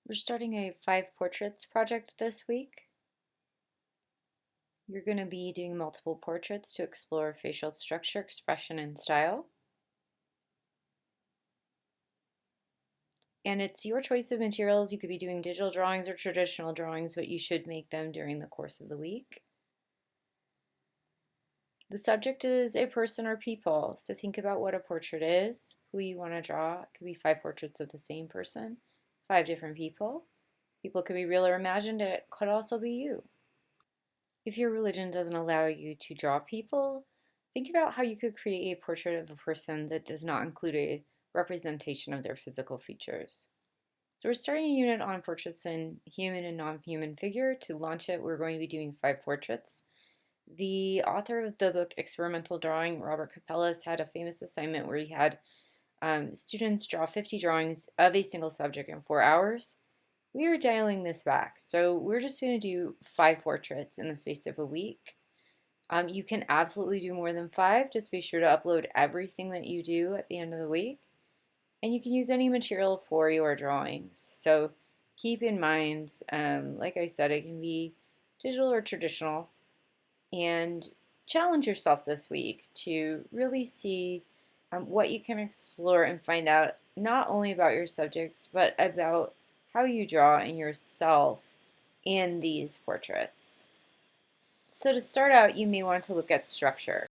We're starting a 5 portraits project this week. You're going to be doing multiple portraits to explore facial structure, expression, and style. And it's your choice of materials. You could be doing digital drawings or traditional drawings, but you should make them during the course of the week. The subject is a person or people, so think about what a portrait is, who you want to draw. It could be 5 portraits of the same person, 5 different people. People could be real or imagined. It could also be you. If your religion doesn't allow you to draw people, think about how you could create a portrait of a person that does not include a representation of their physical features. So we're starting a unit on portraits in human and non-human figure. To launch it, we're going to be doing 5 portraits. The author of the book Experimental Drawing, Robert Capellas, had a famous assignment where he had students draw 50 drawings of a single subject in 4 hours. We are dialing this back, so we're just going to do 5 portraits in the space of a week. You can absolutely do more than 5. Just be sure to upload everything that you do at the end of the week. And you can use any material for your drawings. So keep in mind, like I said, it can be digital or traditional. And challenge yourself this week to really see what you can explore and find out not only about your subjects, but about how you draw in yourself in these portraits. So to start out, you may want to look at structure.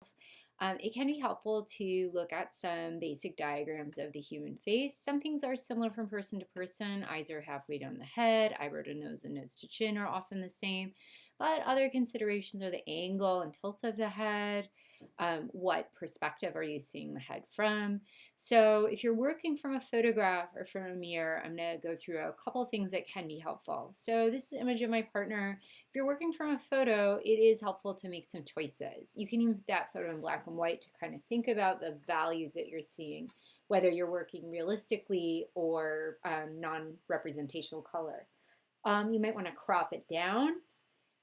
It can be helpful to look at some basic diagrams of the human face. Some things are similar from person to person. Eyes are halfway down the head, eyebrow to nose and nose to chin are often the same. But other considerations are the angle and tilt of the head. What perspective are you seeing the head from? So if you're working from a photograph or from a mirror, I'm going to go through a couple of things that can be helpful. So this is an image of my partner. If you're working from a photo, it is helpful to make some choices. You can even put that photo in black and white to kind of think about the values that you're seeing, whether you're working realistically or non-representational color. You might want to crop it down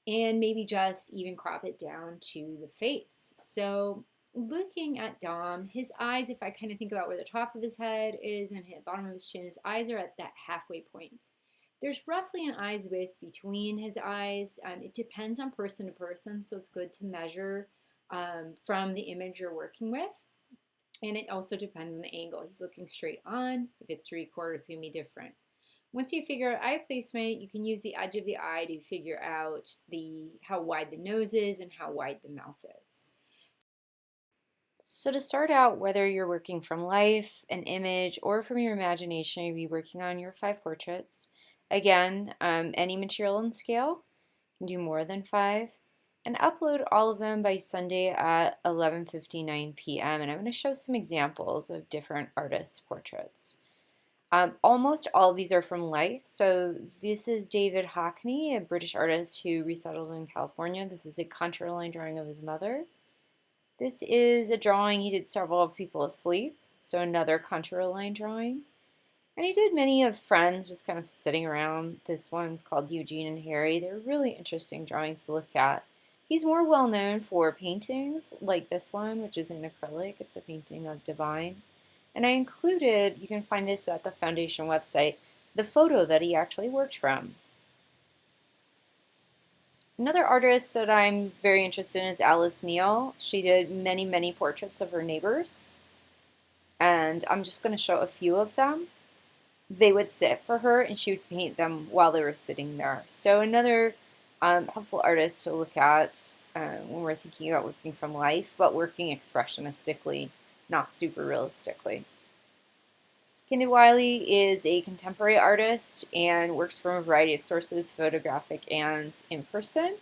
and maybe just even crop it down to the face. So looking at Dom, his eyes, if I kind of think about where the top of his head is and the bottom of his chin, his eyes are at that halfway point. There's roughly an eye's width between his eyes. It depends on person to person, so it's good to measure from the image you're working with. And it also depends on the angle. He's looking straight on. If it's 3/4, it's going to be different. Once you figure out eye placement, you can use the edge of the eye to figure out how wide the nose is and how wide the mouth is. So to start out, whether you're working from life, an image, or from your imagination, you'll be working on your 5 portraits. Again, any material and scale. You can do more than 5. And upload all of them by Sunday at 11:59 p.m. And I'm going to show some examples of different artists' portraits. Almost all of these are from life. So this is David Hockney, a British artist who resettled in California. This is a contour line drawing of his mother. This is a drawing he did several of people asleep, so another contour line drawing. And he did many of friends just kind of sitting around. This one's called Eugene and Harry. They're really interesting drawings to look at. He's more well known for paintings like this one, which is in acrylic. It's a painting of Divine. And I included, you can find this at the foundation website, the photo that he actually worked from. Another artist that I'm very interested in is Neel. She did many, many portraits of her neighbors. And I'm just going to show a few of them. They would sit for her and she would paint them while they were sitting there. So another helpful artist to look at when we're thinking about working from life, but working expressionistically, not super realistically. Kehinde Wiley is a contemporary artist and works from a variety of sources, photographic and in person.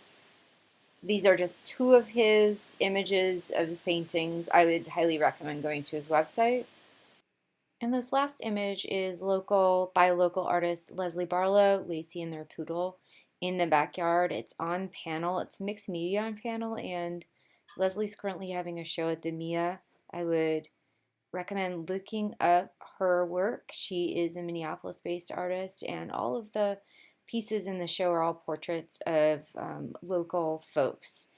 These are just 2 of his images of his paintings. I would highly recommend going to his website. And this last image is by local artist Leslie Barlow, Lacey and their poodle in the backyard. It's on panel. It's mixed media on panel, and Leslie's currently having a show at the MIA. I would recommend looking up her work. She is a Minneapolis-based artist, and all of the pieces in the show are all portraits of local folks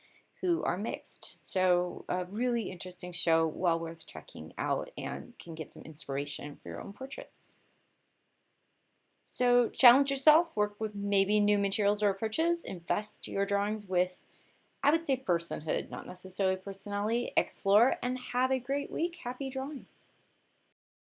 who are mixed. So a really interesting show, well worth checking out, and can get some inspiration for your own portraits. So challenge yourself, work with maybe new materials or approaches, invest your drawings with, I would say, personhood, not necessarily personality. Explore and have a great week. Happy drawing.